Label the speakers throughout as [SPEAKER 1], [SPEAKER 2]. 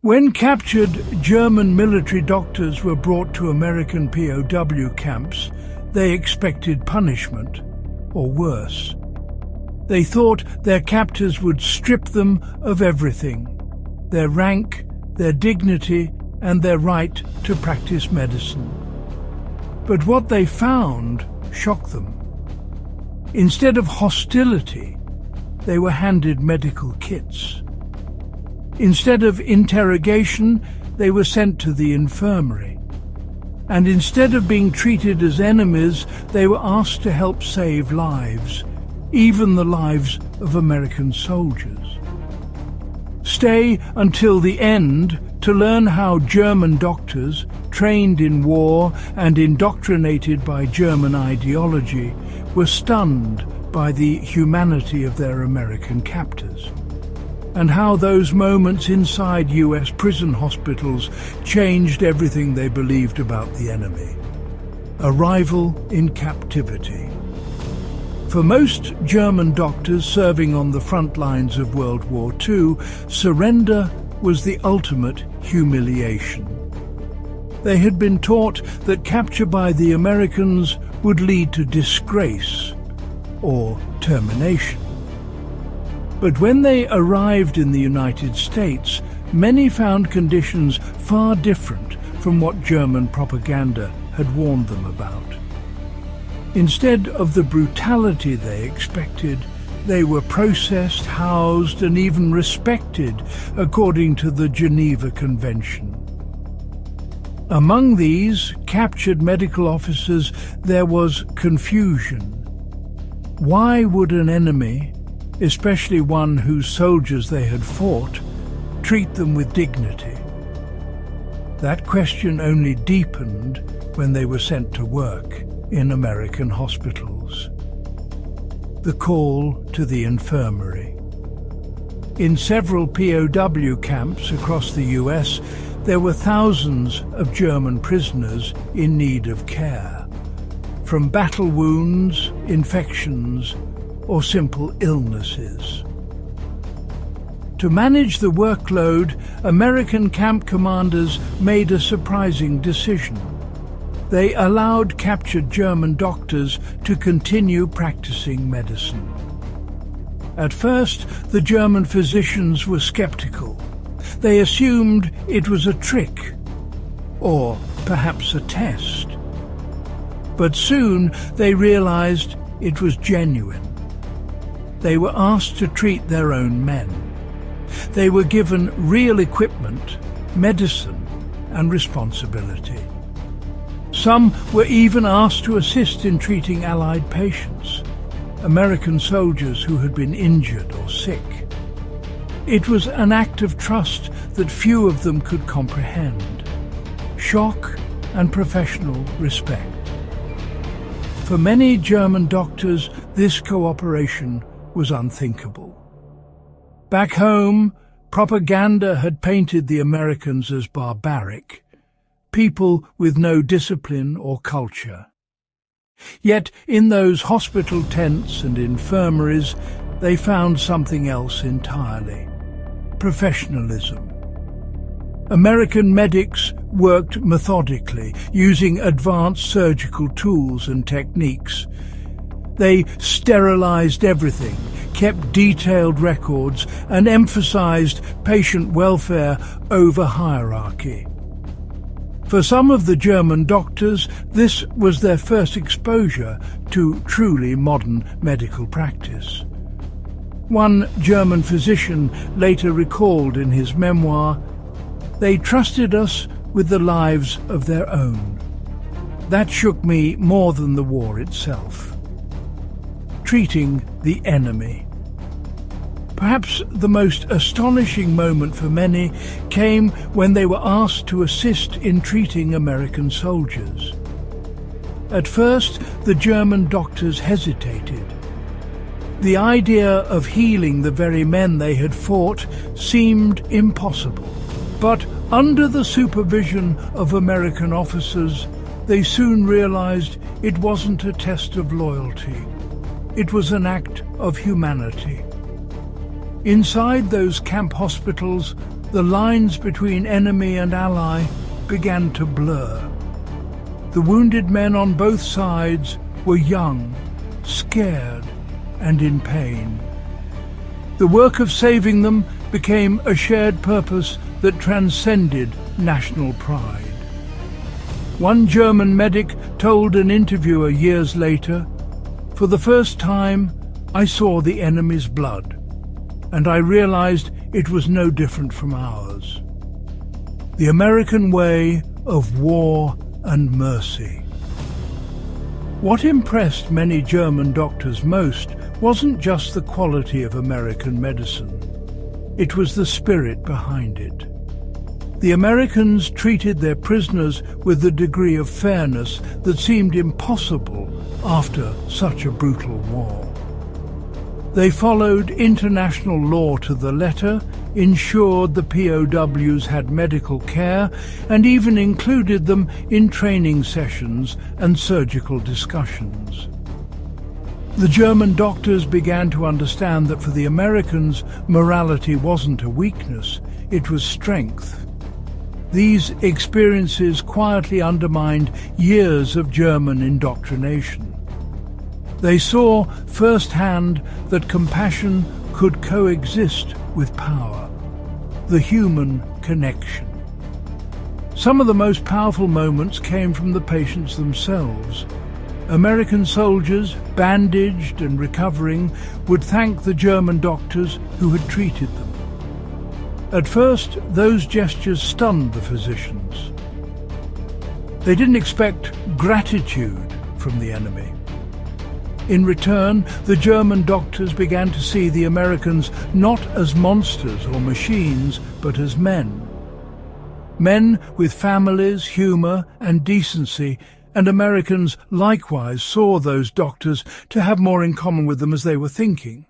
[SPEAKER 1] When captured, German military doctors were brought to American POW camps. They expected punishment, or worse. They thought their captors would strip them of everything: their rank, their dignity, and their right to practice medicine. But what they found shocked them. Instead of hostility, they were handed medical kits. Instead of interrogation, they were sent to the infirmary. And instead of being treated as enemies, they were asked to help save lives, even the lives of American soldiers. Stay until the end to learn how German doctors, trained in war and indoctrinated by German ideology, were stunned by the humanity of their American captors, and how those moments inside US prison hospitals changed everything they believed about the enemy. Arrival in captivity. For most German doctors serving on the front lines of World War II, surrender was the ultimate humiliation. They had been taught that capture by the Americans would lead to disgrace or termination. But when they arrived in the United States, many found conditions far different from what German propaganda had warned them about. Instead of the brutality they expected, they were processed, housed, and even respected according to the Geneva Convention. Among these captured medical officers, there was confusion. Why would an enemy, especially one whose soldiers they had fought, treat them with dignity? That question only deepened when they were sent to work in American hospitals. The call to the infirmary. In several POW camps across the US, there were thousands of German prisoners in need of care, from battle wounds, infections, or simple illnesses. To manage the workload, American camp commanders made a surprising decision. They allowed captured German doctors to continue practicing medicine. At first, the German physicians were skeptical. They assumed it was a trick, or perhaps a test. But soon they realized it was genuine. They were asked to treat their own men. They were given real equipment, medicine, and responsibility. Some were even asked to assist in treating Allied patients, American soldiers who had been injured or sick. It was an act of trust that few of them could comprehend. Shock and professional respect. For many German doctors, this cooperation was unthinkable. Back home, propaganda had painted the Americans as barbaric, people with no discipline or culture. Yet in those hospital tents and infirmaries, they found something else entirely: professionalism. American medics worked methodically, using advanced surgical tools and techniques. They sterilized everything, kept detailed records, and emphasized patient welfare over hierarchy. For some of the German doctors, this was their first exposure to truly modern medical practice. One German physician later recalled in his memoir, "They trusted us with the lives of their own. That shook me more than the war itself." Treating the enemy. Perhaps the most astonishing moment for many came when they were asked to assist in treating American soldiers. At first, the German doctors hesitated. The idea of healing the very men they had fought seemed impossible. But under the supervision of American officers, they soon realized it wasn't a test of loyalty. It was an act of humanity. Inside those camp hospitals, the lines between enemy and ally began to blur. The wounded men on both sides were young, scared, and in pain. The work of saving them became a shared purpose that transcended national pride. One German medic told an interviewer years later, "For the first time, I saw the enemy's blood, and I realized it was no different from ours." The American way of war and mercy. What impressed many German doctors most wasn't just the quality of American medicine. It was the spirit behind it. The Americans treated their prisoners with a degree of fairness that seemed impossible after such a brutal war. They followed international law to the letter, ensured the POWs had medical care, and even included them in training sessions and surgical discussions. The German doctors began to understand that for the Americans, morality wasn't a weakness, it was strength. These experiences quietly undermined years of German indoctrination. They saw firsthand that compassion could coexist with power, the human connection. Some of the most powerful moments came from the patients themselves. American soldiers, bandaged and recovering, would thank the German doctors who had treated them. At first, those gestures stunned the physicians. They didn't expect gratitude from the enemy. In return, the German doctors began to see the Americans not as monsters or machines, but as men. Men with families, humor, and decency, and Americans likewise saw those doctors to have more in common with them as they were thinking.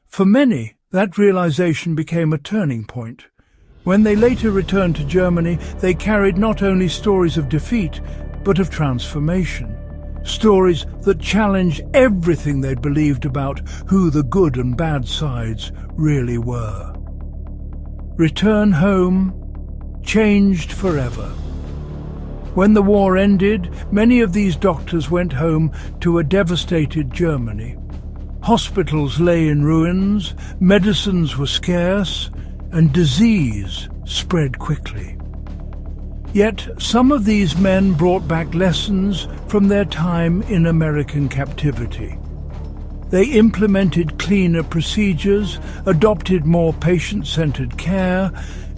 [SPEAKER 1] For many, that realization became a turning point. When they later returned to Germany, they carried not only stories of defeat, but of transformation. Stories that challenged everything they'd believed about who the good and bad sides really were. Return home, changed forever. When the war ended, many of these doctors went home to a devastated Germany. Hospitals lay in ruins, medicines were scarce, and disease spread quickly. Yet some of these men brought back lessons from their time in American captivity. They implemented cleaner procedures, adopted more patient-centered care,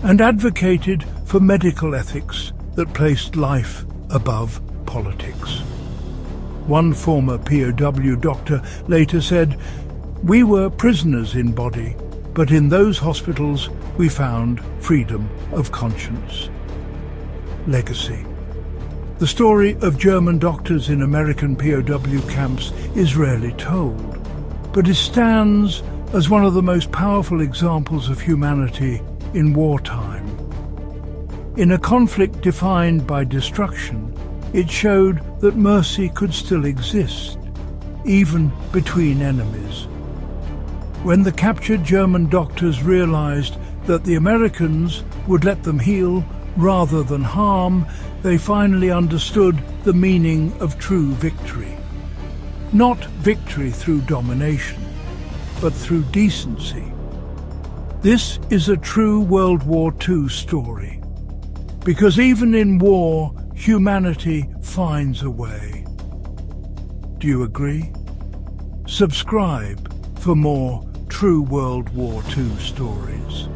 [SPEAKER 1] and advocated for medical ethics that placed life above politics. One former POW doctor later said, "We were prisoners in body, but in those hospitals we found freedom of conscience." Legacy. The story of German doctors in American POW camps is rarely told, but it stands as one of the most powerful examples of humanity in wartime. In a conflict defined by destruction, it showed that mercy could still exist, even between enemies. When the captured German doctors realized that the Americans would let them heal rather than harm, they finally understood the meaning of true victory. Not victory through domination, but through decency. This is a true World War II story, because even in war, humanity finds a way. Do you agree? Subscribe for more true World War II stories.